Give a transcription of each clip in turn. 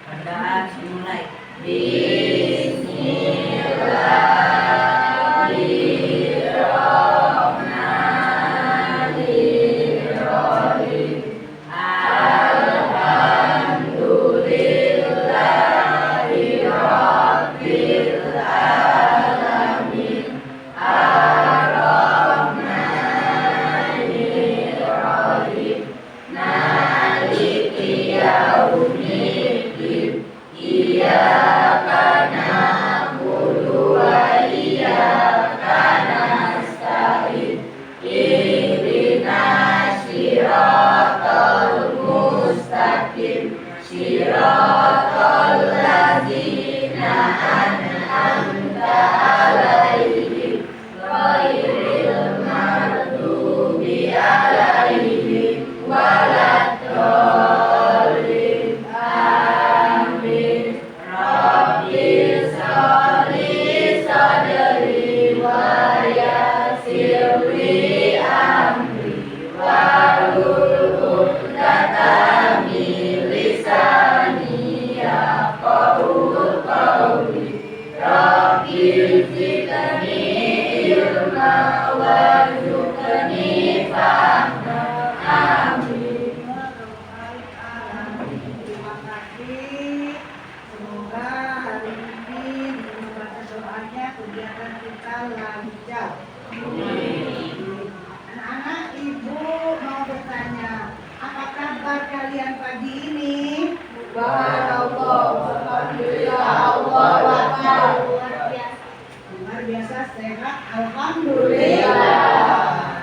Bacaan dimulai. Semoga hari ini dengan baca doanya kegiatan kita lancar. Anak-anak, ibu mau bertanya, apa kabar kalian pagi ini? Alhamdulillah, luar biasa sehat, alhamdulillah.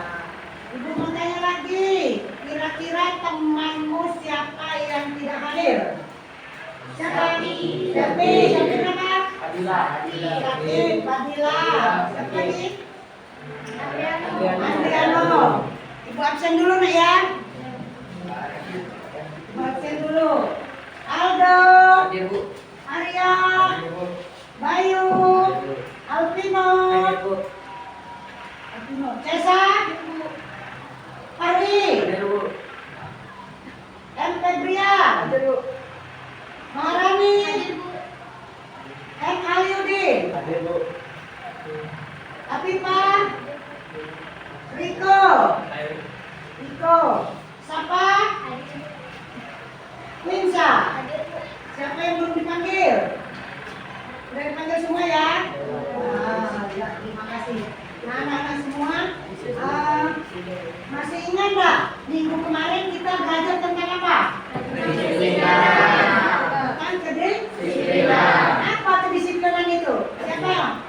Ibu mau tanya lagi, kira-kira temanmu siapa yang tidak hadir? Siapa? Siapa nama? Fadila. Siapa lagi? Adriano. Ibu absen dulu nak ya. Ibu absen dulu. Aldo. Arya. Bayu. Alvino. Cesa. Hari. M. Febria. Maharani. M. Aliudin. Afifah. Riko. Siapa? Winsa. Siapa yang belum dipanggil? Sudah dipanggil semua ya? Ya, terima kasih. Nah, anak-anak semua, masih ingat nggak minggu kemarin kita belajar tentang apa? Kan kedisiplinan. Apa kedisiplinan itu? Siapa?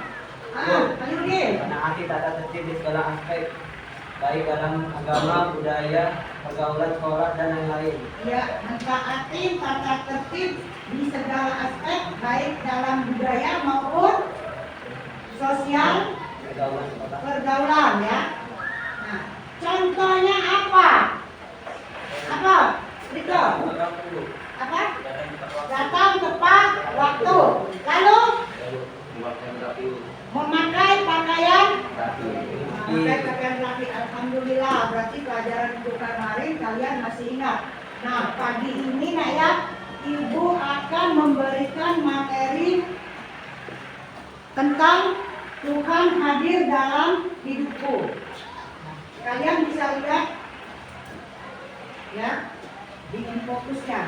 Aliudin. Menaati tata tertib di segala aspek, baik dalam agama, budaya, pergaulan, sekolah, dan lain-lain. Ya, mentaati tata tertib di segala aspek, baik dalam budaya maupun sosial pergaulan ya. Nah, contohnya apa? Apa? Riko? Apa? Datang tepat waktu. Lalu memakai pakaian rapi. Alhamdulillah, berarti pelajaran minggu kemarin kalian masih ingat. Nah, pagi ini nak ya, ibu akan memberikan materi tentang Tuhan hadir dalam hidupku. Kalian bisa lihat ya di fokusnya.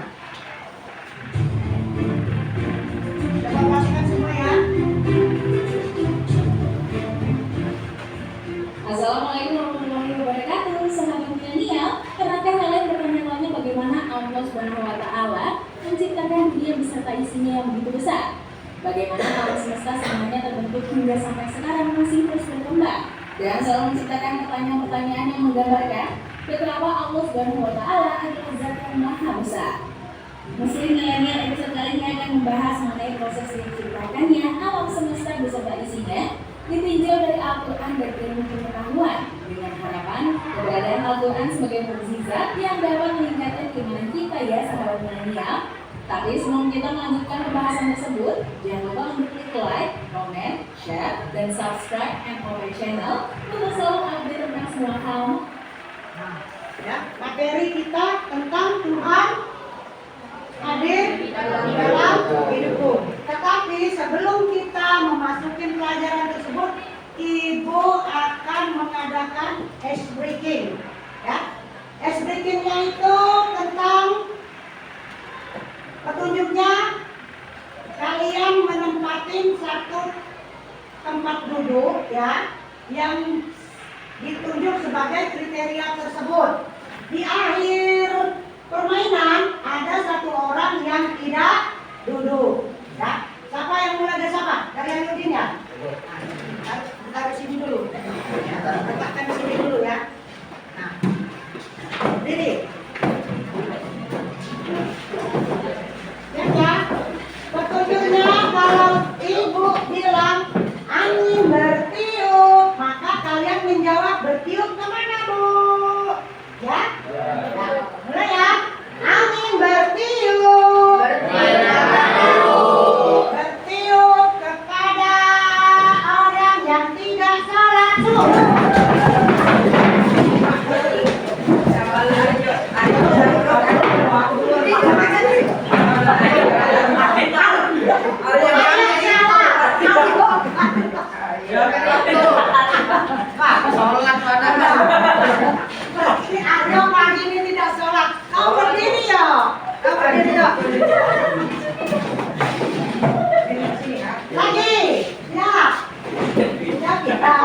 Coba pastikan semua ya. Assalamualaikum warahmatullahi wabarakatuh, sahabat milenial. Pernahkah kalian bertanya-tanya bagaimana Allah Subhanahu wa Ta'ala menciptakan dunia beserta isinya yang begitu besar? Bagaimana alam semesta semuanya terbentuk hingga sampai sekarang masih terus berkembang dan selalu menciptakan pertanyaan-pertanyaan yang menggambarkan betapa Allah Subhanahu wa Ta'ala adalah zat yang maha besar. Muslim milenial episode kali ini akan membahas mengenai proses diciptakannya alam semesta beserta isinya ditinjau dari Al-Quran dan ilmu pengetahuan dengan harapan keberadaan Al-Quran sebagai mukjizat yang dapat meningkatkan keimanan kita ya sahabat milenial. Tapi sebelum kita melanjutkan pembahasan tersebut, jangan lupa untuk klik like, comment, share, dan subscribe MOP channel untuk selalu update tentang semua hal. Nah, ya, materi kita tentang Tuhan hadir dalam memimpin pelajaran tersebut, Ibu akan mengadakan ice breaking. Ya, ice breakingnya itu tentang petunjuknya kalian menempatin satu tempat duduk ya yang ditunjuk sebagai kriteria tersebut. Di akhir permainan ada satu orang yang tidak duduk. Ya, siapa yang mulai dari siapa? Dari Ayudin ya. Nah, taruh sini dulu. Letakkan di sini dulu ya. Nah, diri. Ya, petunjuknya kalau ibu bilang angin bertiup, maka kalian menjawab bertiup kemana bu? Ya, nah, mulai ya. Angin bertiup, bertiup kepada orang yang tidak sholat subuh. Ini Aryo pagi ini tidak sholat. Kau berdiri ya. Kau berdiri ya. Lagi. Ya. Ya kita.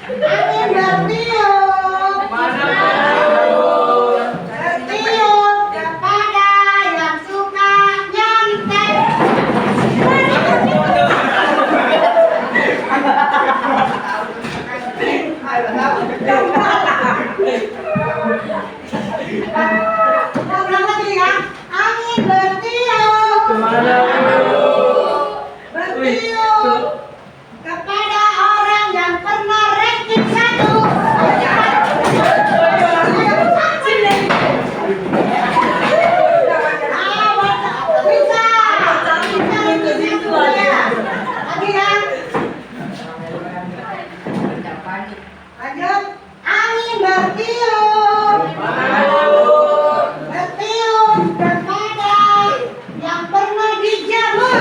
Angin bertiup. Bertiup kepada yang suka nyantai. Ulang lagi ya. Angin bertiup. Bertiup kepada orang yang pernah ranking 1. Bisa. Ranking 1 ya. Lagi ya. Lanjut. Angin bertiup. Bertiup kepada yang pernah dijamur.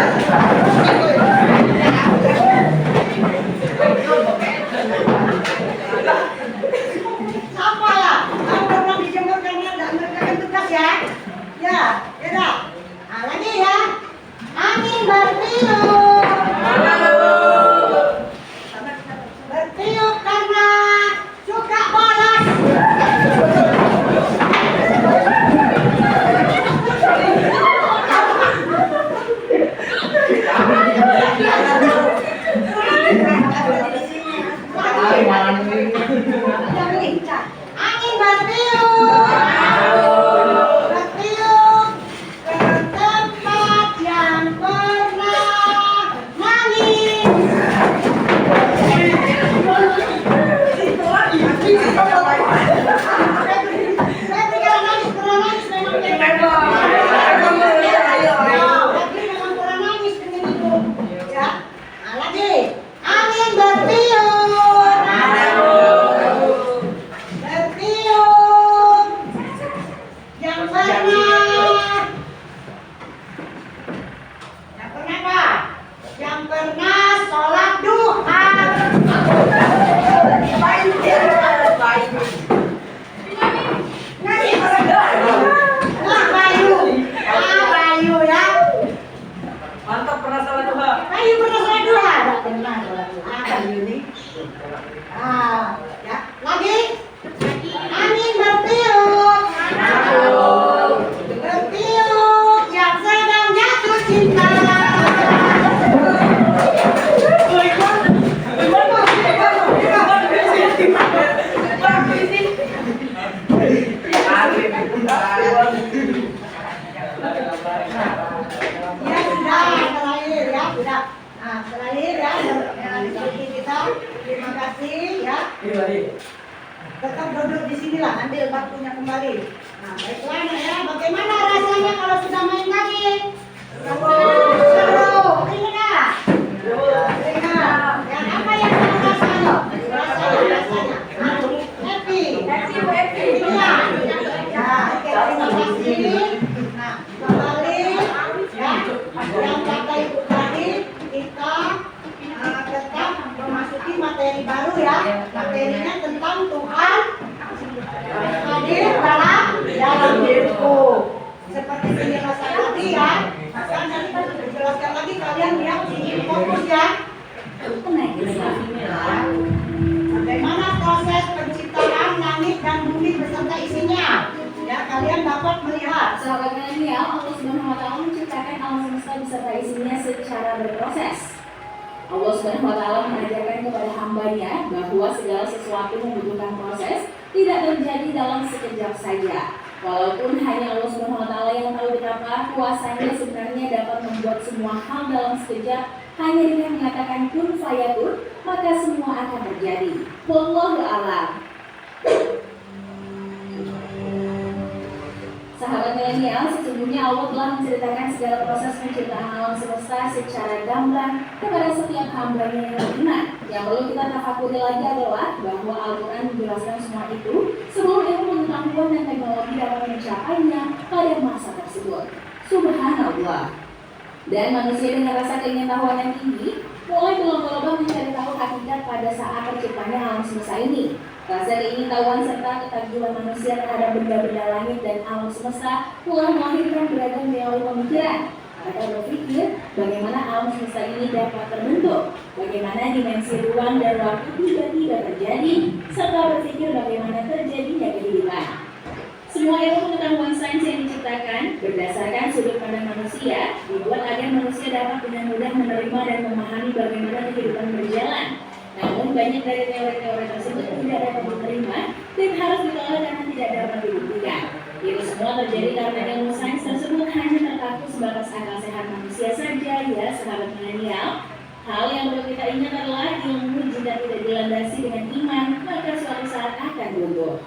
Siapa ya? Yang pernah dijemur karena tidak mengerjakan tugas ya? Ya, beda. Nah, lagi ya. Angin bertiup. Bertiup karena suka bolos. Angin bertiup. Bertiup ke tempat yang pernah nangis. Yang pernah sholat duha. Bayu ya. Mantap, pernah salah duha. Bayu pernah sholat duha. Tidak pernah sholat duha. Bayu ini. Ya. Lagi. Angin bertiup. Bertiup yang sedang jatuh cinta. Ya sudah, terakhir ya, sudah. Nah, terakhir ya, diskusi kita. Terima kasih ya. Tetap duduk di sinilah, ambil waktunya kembali. Nah, baiklah Nak, ya. Bagaimana rasanya kalau sudah main lagi? Seru, ingat? Ingat. Yang apa yang kamu rasakan? Rasanya. Happy. Iya. Ya, oke, terima kasih. Nah, kembali ya. Yang kata Ibu tadi, kita ke ya. Sekarang tadi kan sudah dijelaskan lagi, kalian lihat sini fokus ya. Bagaimana proses penciptaan langit dan bumi beserta isinya? Ya, kalian dapat melihat. Sahabat milenial, Allah Subhanahu wa Ta'ala menciptakan alam semesta beserta isinya secara berproses. Allah Subhanahu wa Ta'ala mengajarkan kepada hambanya bahwa segala sesuatu membutuhkan proses, tidak terjadi dalam sekejap saja. Walaupun hanya Allah Subhanahu wa Ta'ala yang tahu betapa kuasanya sebenarnya dapat membuat semua hal dalam sekejap, hanya dengan mengatakan kun fayakun, maka semua akan terjadi. Wallahu a'lam. Sahabat milenial, sesungguhnya Allah telah menceritakan segala proses penciptaan alam semesta secara gamblang kepada setiap hambanya yang beriman. Yang perlu kita tafakuri lagi adalah bahwa Al-Quran menjelaskan semua itu sebelum ilmu pengetahuan dan teknologi dapat mencapainya pada masa tersebut. Subhanallah. Dan manusia dengan rasa keingintahuan yang tinggi mulai berlomba-lomba mencari tahu hakikat pada saat terciptanya alam semesta ini. Rasa keingintahuan serta ketakjuban manusia terhadap benda-benda langit dan alam semesta telah melahirkan beragam teori pemikiran. Mereka berpikir bagaimana alam semesta ini dapat terbentuk, bagaimana dimensi ruang dan waktu tiba-tiba terjadi, serta berpikir bagaimana terjadinya kehidupan. Semua ilmu pengetahuan sains yang diciptakan berdasarkan sudut pandang manusia dibuat agar manusia dapat dengan mudah menerima dan memahami bagaimana kehidupan berjalan. Namun banyak dari teori-teori tersebut tidak dapat diterima dan harus ditolak karena tidak dapat dibuktikan. Itu semua terjadi karena ilmu sains tersebut hanya terpaku sebatas akal sehat manusia saja, ya sahabat milenial. Hal yang perlu kita ingat adalah ilmu jika tidak dilandasi dengan iman, maka suatu saat akan runtuh.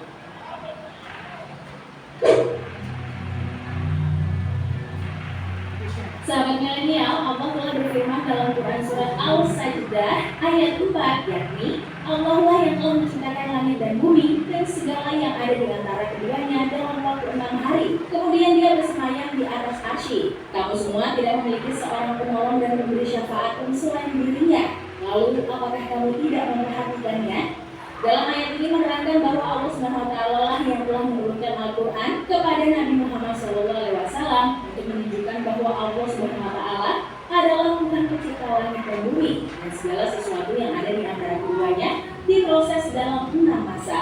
Sahabat milenial, Allah telah berfirman dalam Quran surat Al-Sajdah ayat 4, yakni Allah lah yang telah menciptakan langit dan bumi dan segala yang ada di antara keduanya dalam waktu 6 hari. Kemudian dia bersemayam di atas arsy. Kamu semua tidak memiliki seorang penolong dan memberi syafaat pun selain dirinya. Lalu apakah kamu tidak memperhatikannya? Dalam ayat ini menerangkan bahwa Allah Subhanahu wa Ta'ala lah yang telah menurunkan Al-Quran kepada Nabi Muhammad SAW untuk menunjukkan bahwa Allah Subhanahu wa Ta'ala adalah Tuhan pencipta langit dan bumi dan segala sesuatu yang ada di antara keduanya diproses dalam 6 masa.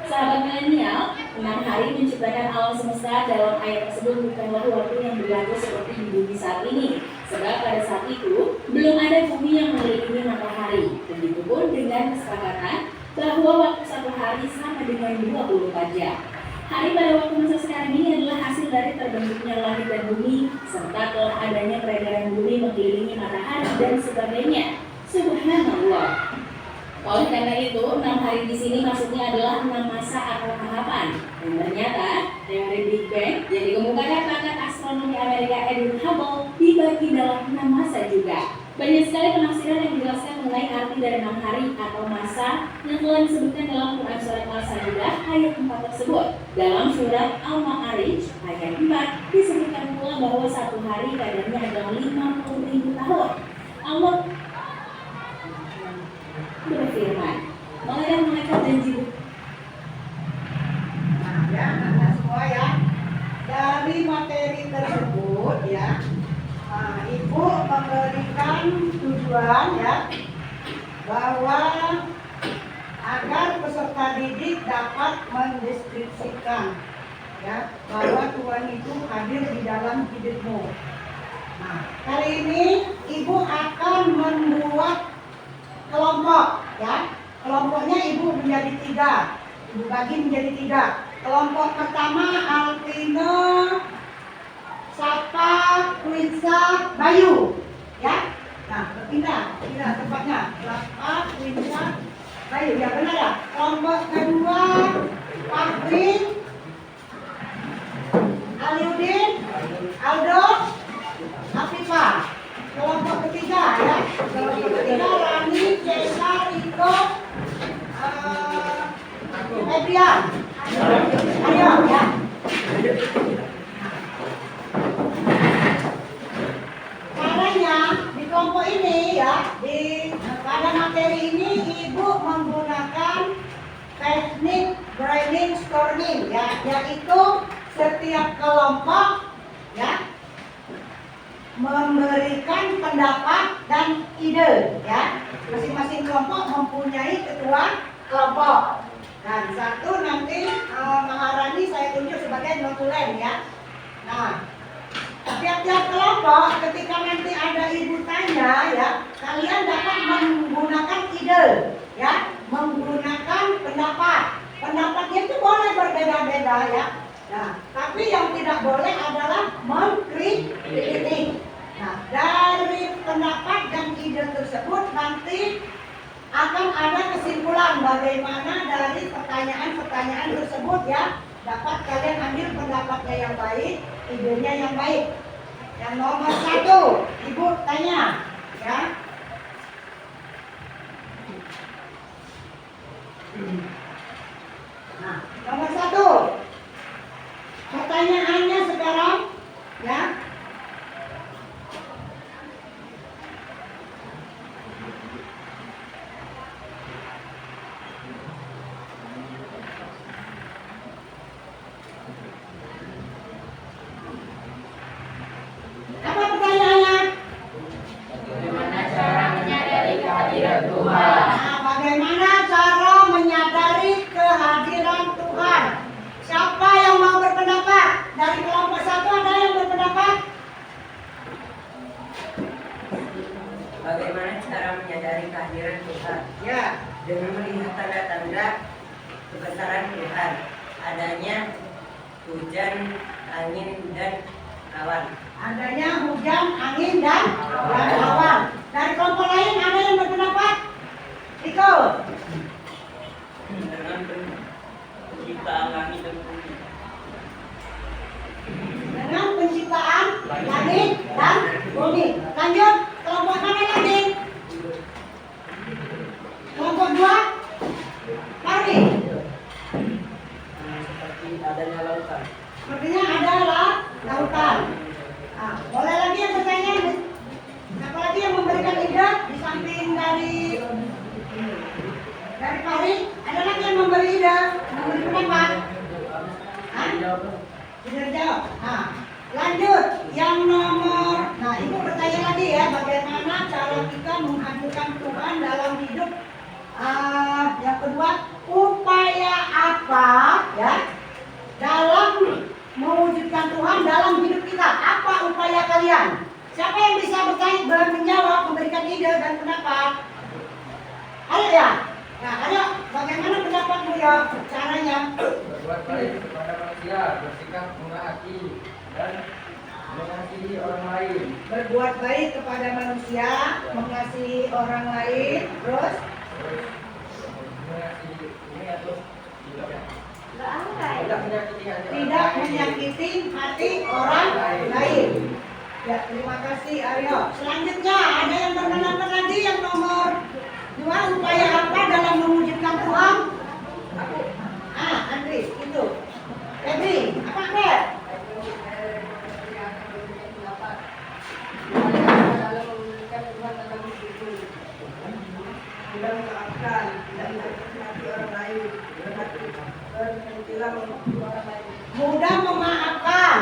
Sahabat milenial, 6 hari menciptakan alam semesta dalam ayat tersebut bukanlah waktu yang berlaku seperti di bumi saat ini. Sebab pada saat itu, belum ada bumi yang mengelilingi matahari. Begitupun dengan kesepakatan bahwa waktu 1 hari sama dengan 24 jam. Hari pada waktu masa sekarang ini adalah hasil dari terbentuknya langit dan bumi, serta telah adanya peredaran bumi mengelilingi matahari dan sebagainya. Subhanallah. Oleh karena itu, 6 hari di sini maksudnya adalah 6 masa atau tahapan. Dan ternyata, teori Big Bang yang dikemukakan pakar astronomi Amerika Edwin Hubble dibagi dalam 6 masa juga. Banyak sekali penafsiran yang menjelaskan mengenai arti dari 6 hari atau masa yang telah disebutkan dalam Quran surat Al-Sajdah ayat 4 tersebut. Dalam surat Al-Ma'arij ayat 4 disebutkan pula bahwa 1 hari kadarnya adalah 50.000 tahun. Allah berfirman, malaikat dan jibril. Nah, ya, semua ya. Dari materi tersebut ya, Ibu memberikan tujuan ya bahwa agar peserta didik dapat mendeskripsikan ya bahwa Tuhan itu hadir di dalam hidupmu. Nah, kali ini Ibu akan membuat kelompok ya. Kelompoknya Ibu menjadi 3. Ibu bagi menjadi 3. Kelompok pertama Alvino, Sapa, Quinsa, Bayu ya. Nah, pindah tempatnya. Sapa, Quinsa, Bayu ya, benar ya. Kelompok kedua Fahrin, Aliudin, Aldo, Afifah. Kelompok ketiga ya. Kelompok ketiga Rani, Cesa, Riko, Febrian. Ayo ya. Caranya di kelompok ini ya, pada materi ini Ibu menggunakan teknik brainstorming ya, yaitu setiap kelompok ya memberikan pendapat dan ide ya. Masing-masing kelompok mempunyai ketua kelompok. Dan satu nanti Maharani saya tunjuk sebagai notulen ya. Nah, tiap-tiap kelompok ketika nanti ada ibu tanya ya, kalian dapat menggunakan ide ya, menggunakan pendapat. Pendapatnya itu boleh berbeda-beda ya. Nah, tapi yang tidak boleh adalah mengkritik. Nah, dari pendapat dan ide tersebut nanti akan ada kesimpulan bagaimana dari pertanyaan-pertanyaan tersebut ya. Dapat kalian ambil pendapatnya yang baik, idenya yang baik. Yang nomor 1, ibu tanya ya. Nah, nomor 1, pertanyaannya sekarang ya. Apa pertanyaannya? Bagaimana cara menyadari kehadiran Tuhan? Nah, bagaimana cara menyadari kehadiran Tuhan? Siapa yang mau berpendapat? Dari kelompok 1 ada yang berpendapat? Bagaimana cara menyadari kehadiran Tuhan? Ya. Dengan melihat tanda-tanda kebesaran Tuhan, adanya hujan, angin, dan awan. Adanya hujan, angin, dan awan. Dari kelompok lain ada yang berpendapat? Iko. Dengan penciptaan langit dan bumi. Dengan penciptaan langit dan bumi. Lanjut, kelompok mana lagi? Kelompok 2? Mari. Seperti adanya lautan. Sepertinya adalah lautan. Nah, boleh lagi yang bertanya? Siapa lagi yang memberikan ide di samping dari Pari? Ada lagi yang memberi ide, memberi pendapat? Hah? Sudah jawab. Nah, lanjut yang nomor. Nah, ibu bertanya lagi ya, bagaimana cara kita menghadirkan Tuhan dalam hidup? Yang kedua, upaya apa ya dalam mewujudkan Tuhan dalam hidup kita? Apa upaya kalian? Siapa yang bisa bertanya, menjawab, memberikan ide dan pendapat? Ayo ya. Nah, ayo, bagaimana pendapatmu ya caranya? Berbuat baik kepada manusia, bersikap mengasihi dan mengasihi orang lain. Berbuat baik kepada manusia, mengasihi orang lain, terus Mengasihi ini atau Tidak menyakiti hati orang tidak lain. menyakiti hati orang lain. Ya, terima kasih Aryo. Selanjutnya ada yang berpendapat lagi yang nomor 2, upaya apa dalam mewujudkan Tuhan? Andri, itu. Febri, apa Feb? Tidak memaafkan, tidak menyakiti orang lain, berhentilah menghukum orang lain. Mudah memaafkan,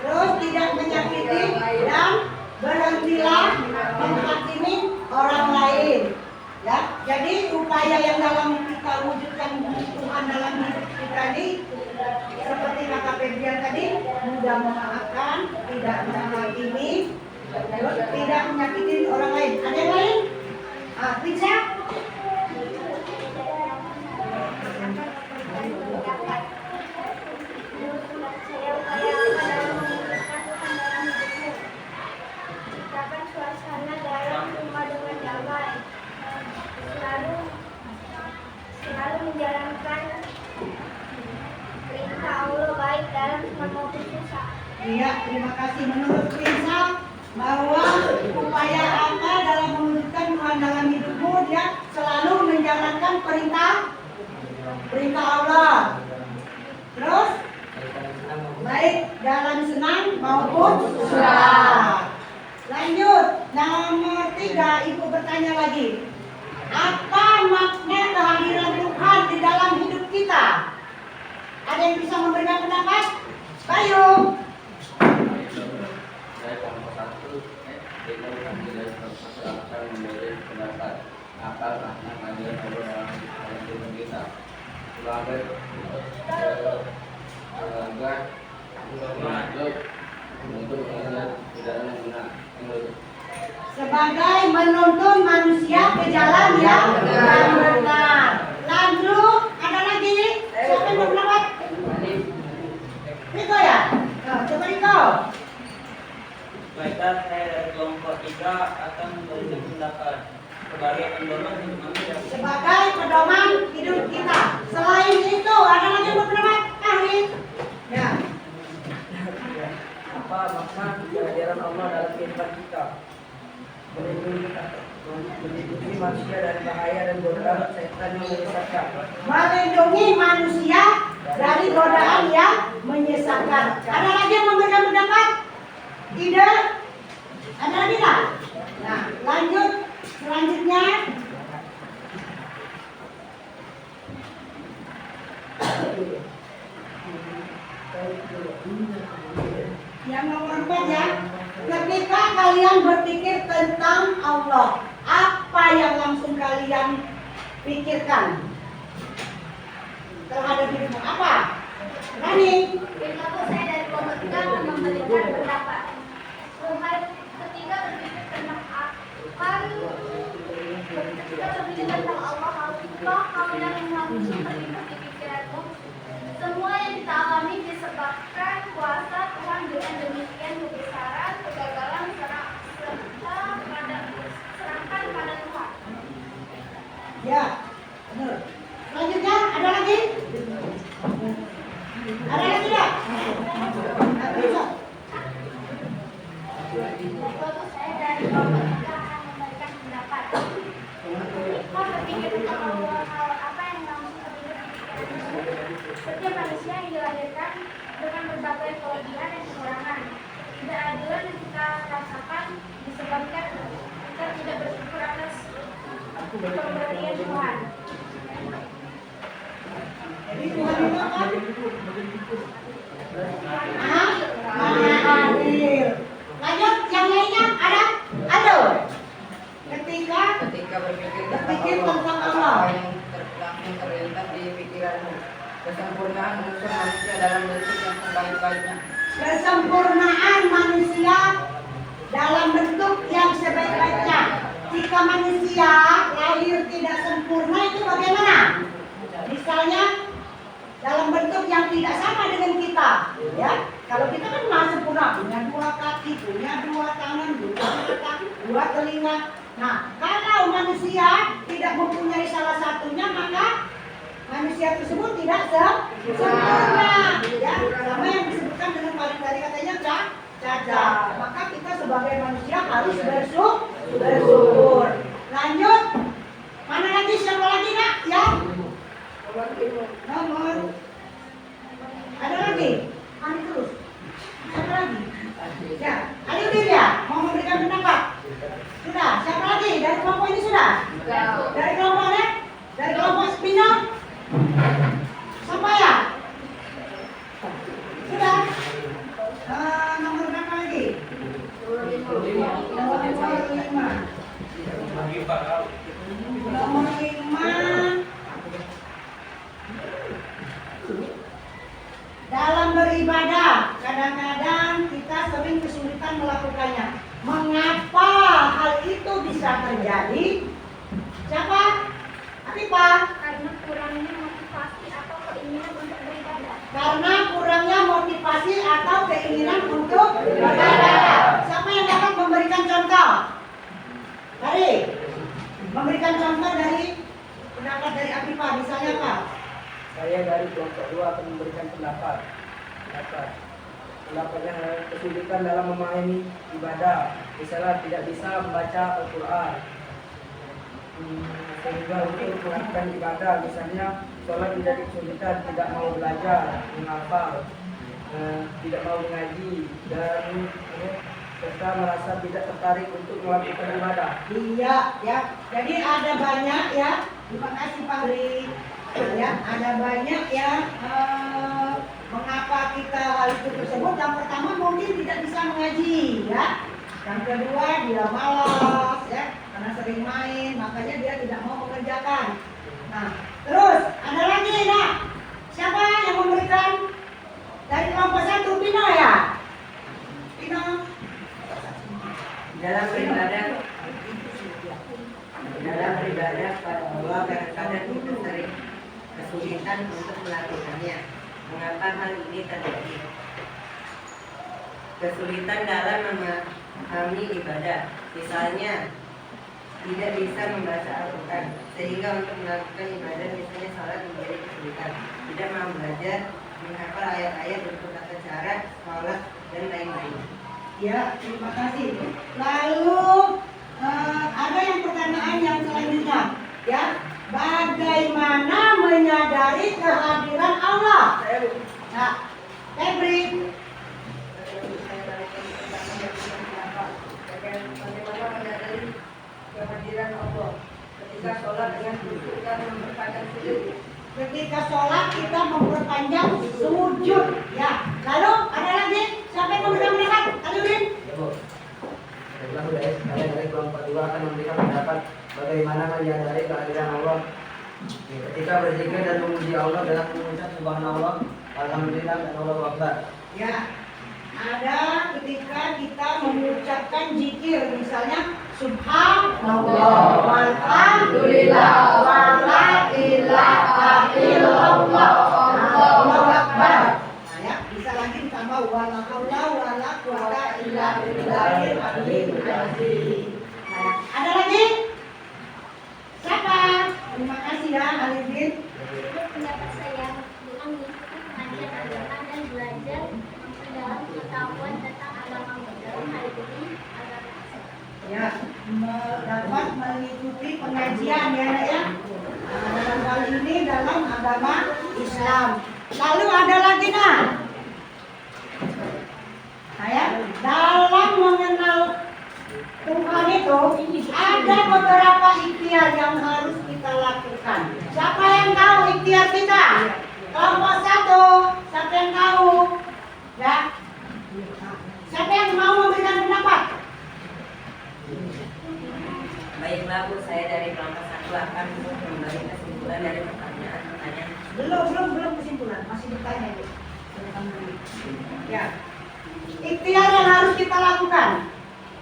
terus tidak menyakiti dan berhentilah menghakimi orang lain. Ya, jadi upaya yang dalam kita wujudkan Tuhan dalam hidup kita ini seperti kata Febrian tadi, mudah memaafkan, tidak menghakimi, terus tidak menyakiti orang lain. Ada yang lain? Bisa? Menciptakan suasana dalam rumah dengan damai, selalu menjalankan perintah Allah baik dalam semua maupun susah. Iya, terima kasih. Menurut Prinsip bahwa upaya apa dalam mewujudkan Tuhan dalam hidupmu, dia selalu menjalankan perintah Allah. Terus baik dalam senang maupun susah. Lanjut, nomor 3, ibu bertanya lagi. Apa makna kehadiran Tuhan di dalam hidup Kayu. Dari kelompok 1, kita kami dari kelompok 1 akan memberi pendapat akal makna keadilan Allah dalam kehidupan kita. Sebagai untuk mengajar pidana yang benar. Sebagai menuntun manusia ke jalan yang benar. Lanjut, ada lagi? Siapa yang berpendapat? Riko ya? Nah, coba Riko. Baiklah, saya dari kelompok 3 akan memberikan pendapat sebagai pedoman hidup manusia. Sebagai pedoman hidup kita. Selain itu, ada lagi yang berpendapat? Ahli. Ya. Apa makna kehadiran Allah dalam kehidupan kita? Melindungi manusia dari bahaya dan godaan setan yang menyesatkan. Melindungi manusia dari godaan yang menyesatkan. Ada lagi yang memberikan pendapat? Ide? Ada lagi tak? Nah, lanjut. Selanjutnya. Yang nomor 4 ya. Ketika kalian berpikir tentang Allah, apa yang langsung kalian pikirkan terhadap hidupmu? Apa? Rani? Perilaku saya dari kelompok 3 akan memberikan pendapat. Ketika berpikir tentang Allah, hal yang langsung terlintas di pikiranmu. Semua yang kita alami disebabkan kuasa Tuhan, dengan demikian kebesaran, kegagalan serahkan pada Tuhan. Ya, benar. Selanjutnya ada lagi? Ada lagi tak? Bisa. Lalu saya dari kelompok 3 akan memberikan pendapat. Ketika berpikir tentang Allah, hal apa yang langsung terlintas di pikiranmu? Setiap manusia yang dilahirkan dengan berbagai kelebihan dan kekurangan. Ketidakadilan yang kita rasakan disebabkan kita tidak bersyukur atas pemberian Tuhan. Jadi Tuhan itu apa? Adil. Lanjut, yang lainnya ada? Ada. Ketika berpikir tentang Allah. Yang terlintas di pikiranmu. Kesempurnaan unsur manusia dalam bentuk yang sebaik-baiknya. Kesempurnaan manusia dalam bentuk yang sebaik-baiknya. Jika manusia lahir tidak sempurna itu bagaimana? Misalnya dalam bentuk yang tidak sama dengan kita, ya. Kalau kita kan maha sempurna, punya 2 kaki, punya 2 tangan, 2 mata, 2 telinga. Nah, kalau manusia tidak mempunyai salah satunya, maka manusia tersebut tidak sempurna, ya. Sama yang disebutkan dengan paling tadi katanya cacat. Maka kita sebagai manusia harus bersyukur. Lanjut. Mana lagi? Siapa lagi nak? Ya. Nomor. Ada lagi? Ani terus. Siapa lagi? Ya. Ali udah ya. Mau memberikan pendapat? Sudah. Siapa lagi? Dari kelompok ini sudah? Dari kelompok mana? Dari kelompok Spino? Sampai ya? Sudah. Nomor berapa lagi? Nomor 5. Nomor 5. Dalam beribadah, kadang-kadang kita sering kesulitan melakukannya. Mengapa hal itu bisa terjadi? Siapa? Apa? Karena kurangnya motivasi atau keinginan untuk beribadah. Karena kurangnya motivasi atau keinginan untuk beribadah. Siapa yang dapat memberikan contoh? Dari memberikan contoh dari pendapat dari Afifa, misalnya apa? Saya dari kelompok 2 akan memberikan pendapat. Pendapatnya kesulitan dalam memahami ibadah, misalnya tidak bisa membaca Al-Quran. Sehingga untuk melakukan ibadah, misalnya sholat tidak kesulitan, tidak mau belajar, menghafal, tidak mau mengaji, dan serta merasa tidak tertarik untuk melakukan ibadah. Iya, ya. Jadi ada banyak ya. Terima kasih Pak Ri. Ya, ada banyak yang mengapa kita hal itu tersebut, yang pertama mungkin tidak bisa mengaji, ya. Yang kedua dia malas, ya, karena sering main, makanya dia tidak mau mengerjakan. Nah, terus ada lagi, nah, siapa yang memberikan dari kelompok 1? Pino ya? Pino. Dalam beribadah pada Allah kadang-kadang kita sering kesulitan untuk melakukannya. Mengapa hal ini terjadi? Kesulitan dalam memahami ibadah, misalnya tidak bisa membaca Al-Quran, sehingga untuk melakukan ibadah misalnya sholat menjadi kesulitan. Tidak mau belajar menghafal ayat-ayat untuk tata cara sholat dan lain-lain. Ya, terima kasih. Lalu ada yang pertanyaan yang selanjutnya, ya, bagaimana menyadari kehadiran Allah? Nah, Febri. Bagaimana menyadari kehadiran Allah ketika sholat dengan khusyuk dan memperpanjang sujud. Ketika sholat kita memperpanjang sujud, ya. Lalu ada lagi, siapa yang memberikan pendapat? Aludin. Kalian dari kelompok 2 akan memberikan pendapat bagaimana menyadari kehadiran Allah ketika berzikir dan memuji Allah dengan mengucap subhanallah, alhamdulillah dan Allahu akbar. Ya, ada ketika kita mengucapkan zikir, misalnya subhanallah, walhamdulillah, wala ilaha illallah, Allahu akbar. Nah, ya, bisa lagi ditambah wala haula wala quwata illa billahil aliyyil azim. Nah, ada lagi? Siapa? Terima kasih ya, Alidin. Menurut pendapat saya, dengan mengikuti pengajian agama dan belajar memperdalam pengetahuan tentang agama dalam hal ini agama Islam. Ya, dapat mengikuti pengajian ya, Nak, ya. Nah, dalam hal ini dalam agama Islam. Lalu ada lagi, nah, ya, dalam mengenal Tuhan itu ada beberapa ikhtiar yang harus kita lakukan. Siapa yang tahu ikhtiar kita? Kelompok 1, siapa yang tahu? Ya, siapa yang mau memberikan pendapat? Baiklah Bu, saya dari kelompok 1 akan memberi kesimpulan dari pertanyaan-pertanyaan. Belum kesimpulan, masih bertanya Bu. Ya, ikhtiar yang harus kita lakukan.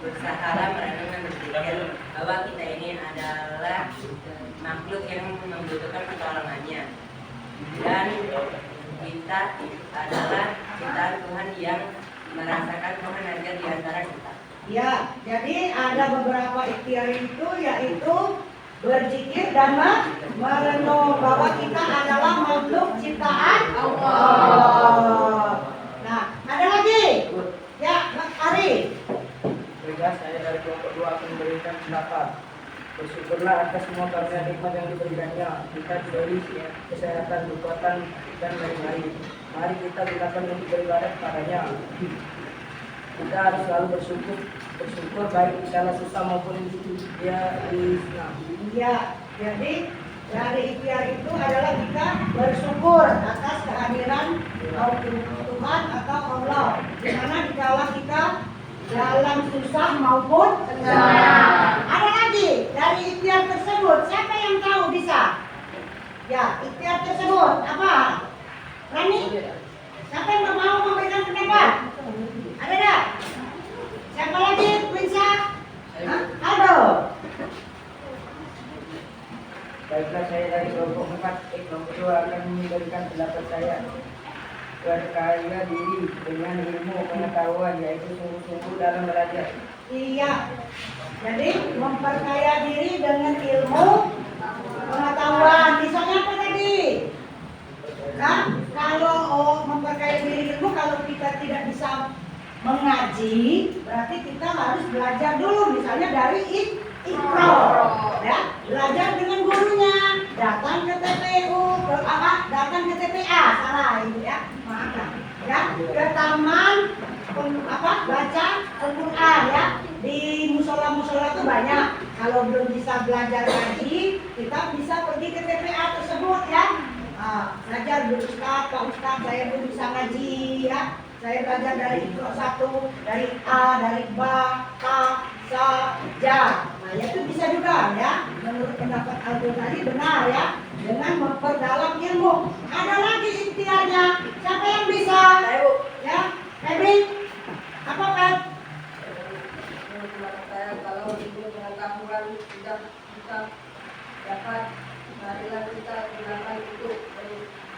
Berusahalah merenung dan berpikir bahwa kita ini adalah makhluk yang membutuhkan pertolongannya, dan kita adalah ciptaan Tuhan yang merasakan Tuhan ada di antara kita. Ya, jadi ada beberapa ikhtiar itu, yaitu berzikir dan merenung bahwa kita adalah makhluk ciptaan Allah. Nah, ada lagi? Ya, Ari. Baiklah, saya dari kelompok 2 akan memberikan pendapat. Bersyukurlah atas semua karunia nikmat yang diberikannya. Kita diberi kesehatan, kekuatan, dan lain-lain. Mari kita gunakan untuk beribadah kepadanya. Kita harus selalu bersyukur baik kalau susah maupun dia senang. Ya, jadi dari ikhtiar itu adalah kita bersyukur atas kehadiran Tuhan atau Allah. Di mana dikala kita dalam susah maupun senang. Ada lagi dari ikhtiar tersebut, siapa yang tahu bisa? Ya, ikhtiar tersebut apa? Rani? Siapa yang mau memberikan pendapat? Ada tak? Siapa lagi? Quinsa? Aldo? Baiklah, saya dari kelompok 4, kelompok 2 akan memberikan pendapat saya. Berkaya diri dengan ilmu pengetahuan, yaitu sungguh-sungguh dalam belajar. Iya. Jadi memperkaya diri dengan ilmu pengetahuan. Misalnya apa tadi? Kan kalau memperkaya diri ilmu, kalau kita tidak bisa mengaji, berarti kita harus belajar dulu. Misalnya dari Iqra, ya, belajar dengan gurunya, datang ke TPU, datang ke TPA, salah ibu ya, maaf ya, ke taman, baca Al-Quran ya, di musola-musola itu banyak. Kalau belum bisa belajar ngaji, kita bisa pergi ke TPA tersebut ya. Belajar Pak Ustaz, saya belum bisa ngaji ya. Saya belajar dari Iqra 1, dari A, dari Ba, Ta, Sa, Ja. Nah, itu bisa juga ya. Menurut pendapat Al-Ghazali benar ya. Dengan memperdalam ilmu. Ada lagi ikhtiarnya. Siapa yang bisa? Saya Bu. Ya, Febri. Apa kan? Saya kalau itu pengetahuan tidak kita dapat, marilah kita gunakan untuk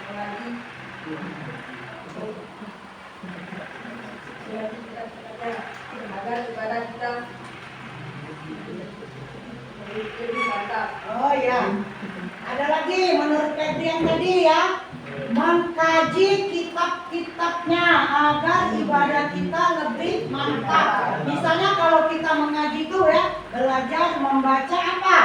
mengaji. Agar ibadah kita lebih mantap. Oh ya. Ada lagi menurut Febri yang tadi ya. Mengkaji kitab-kitabnya agar ibadah kita lebih mantap. Misalnya kalau kita mengaji itu ya, belajar membaca apa?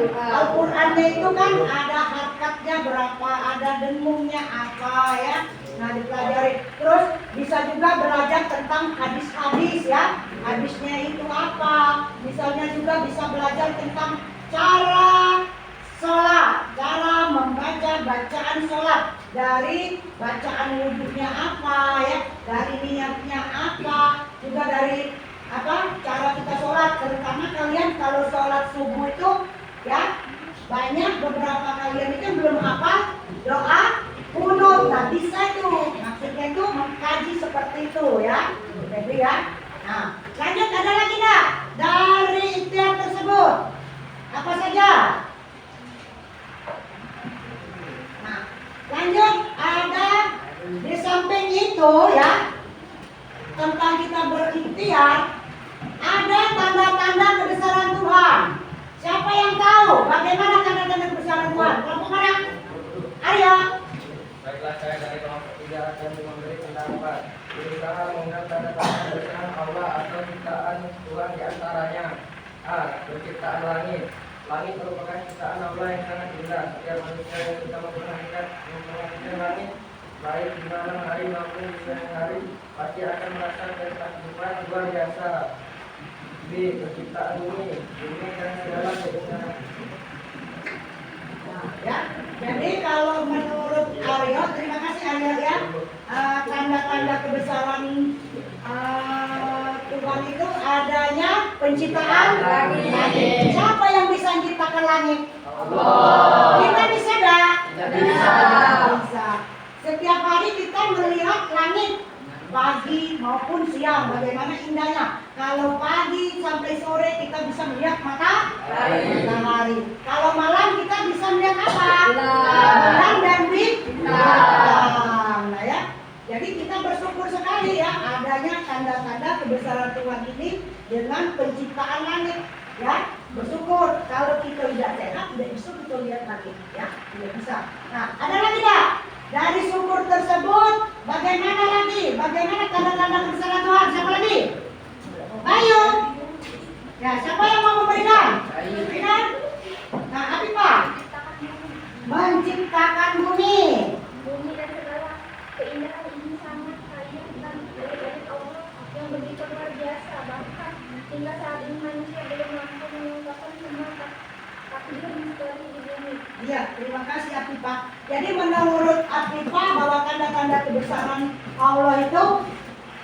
Al-Qur'annya itu kan ada harkatnya berapa, ada dengungnya apa ya. Nah, dipelajari. Terus bisa juga belajar tentang hadis-hadis ya. Hadisnya itu apa? Misalnya juga bisa belajar tentang cara sholat, cara membaca bacaan sholat, dari bacaan wudhunya apa ya, dari niatnya apa, juga dari apa cara kita sholat. Terutama kalian kalau sholat subuh itu ya, banyak beberapa kalian itu belum hafal doa kunut. Nah, bisa itu maksudnya itu mengkaji seperti itu ya. Jadi ya. Nah, lanjut, ada lagi enggak dari ikhtiar tersebut? Apa saja? Nah, lanjut, ada di samping itu ya, tentang kita berikhtiar, ada tanda-tanda kebesaran Tuhan. Siapa yang tahu bagaimana tanda-tanda kebesaran Tuhan? Kelompok mana? Aryo. Baiklah, saya dari kelompok 3 akan memberi pendapat. Berusaha mengenal tanda-tanda kebesaran Allah atau ciptaan Tuhan di antaranya. A. Penciptaan langit. Langit merupakan ciptaan Allah yang sangat indah. Setiap manusia yang kita memperhatikan langit, baik di malam hari maupun di siang hari, pasti akan merasa ketakjuban luar biasa. B. Penciptaan bumi. Bumi dan segala kebesaran. Ya, jadi kalau menurut Aryo, terima kasih Aryo ya, tanda-tanda kebesaran Tuhan itu adanya penciptaan langit. Siapa yang bisa menciptakan langit? Allah. Kita bisa enggak? Bisa. Setiap hari kita melihat langit, pagi maupun siang, bagaimana indahnya. Kalau pagi sampai sore kita bisa melihat matahari. Kalau malam kita bisa melihat apa? Bulan dan bintang. Nah ya, jadi kita bersyukur sekali ya adanya tanda-tanda kebesaran Tuhan ini dengan penciptaan langit. Ya, bersyukur. Kalau kita tidak sehat, tidak bisa kita lihat langit. Ya, tidak bisa. Nah, ada lagi enggak? Dari syukur tersebut, bagaimana lagi? Bagaimana tanda-tanda kebesaran Tuhan? Siapa lagi? Ayo. Ya, siapa yang mau memberikan? Berikan. Nah, apa Pak? Menciptakan bumi. Bumi dan segala keindahan ini sangat kaya dan dari Allah yang begitu luar biasa. Bahkan hingga saat ini manusia belum mampu mengungkapkan semua takdir misteri di bumi. Iya, terima kasih Apipa. Jadi menurut Apipa bahwa tanda-tanda kebesaran Allah itu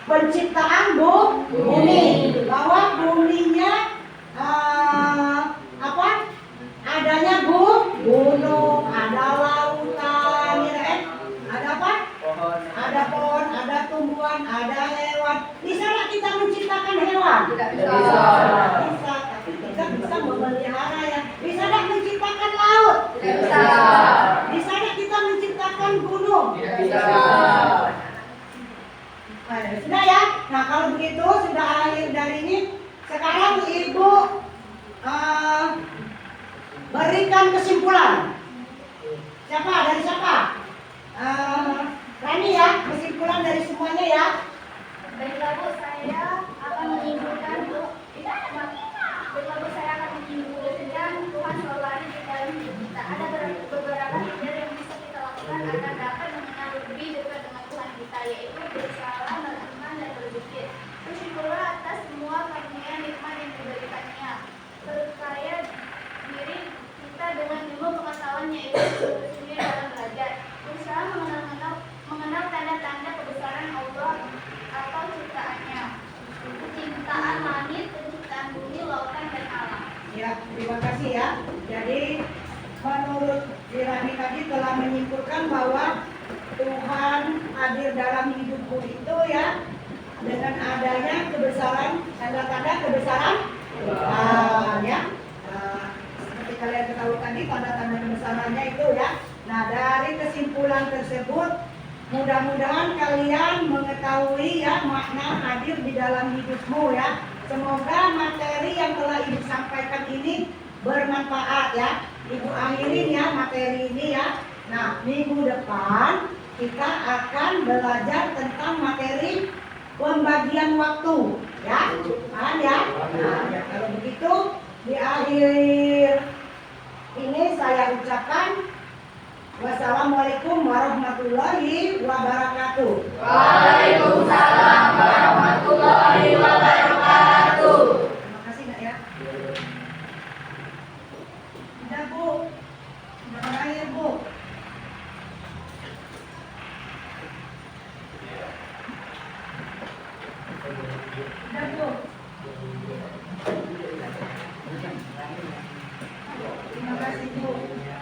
penciptaan bumi, bahwa buminya apa? Adanya gunung, ada lautan, ya kan? Ada apa? Ada pohon, ada tumbuhan, ada hewan. Bisa nggak kita menciptakan hewan? Tidak bisa. Bisa, tapi kita bisa memelihara ya. Bisa nggak menciptakan laut? Tidak bisa. Bisa nggak kita menciptakan gunung? Tidak bisa. Nah, sudah ya. Nah, kalau begitu sudah akhir dari ini. Sekarang Ibu berikan kesimpulan. Siapa? Dari siapa? Rani ya, kesimpulan dari semuanya ya. Baiklah Bu, saya akan menyimpulkan Tuhan selalu ada di dalam hidup kita. Ada beberapa hal yang bisa kita lakukan agar dapat mengenal lebih dekat dengan Tuhan kita, yaitu bersalah, beriman, dan berzikir. Bersyukurlah atas semua karunia nikmat yang diberikannya. Perkaya diri kita dengan ilmu pengetahuan, yaitu sendiri hadir dalam hidupku itu ya, dengan adanya kebesaran, tanda-tanda kebesaran Tuhan ya. Seperti kalian ketahui tadi tanda-tanda kebesarannya itu ya. Nah, dari kesimpulan tersebut mudah-mudahan kalian mengetahui ya makna hadir di dalam hidupmu ya. Semoga materi yang telah Ibu sampaikan ini bermanfaat ya. Ibu akhirin ya materi ini ya. Nah, minggu depan kita akan belajar tentang materi pembagian waktu ya. Paham ya? Nah, ya, kalau begitu di akhir ini saya ucapkan wassalamualaikum warahmatullahi wabarakatuh. Waalaikumsalam warahmatullahi wabarakatuh. Terima kasih Nak ya. Udah Bu, udah berakhir Bu. Udah Bu. Terima kasih Bu. Iya.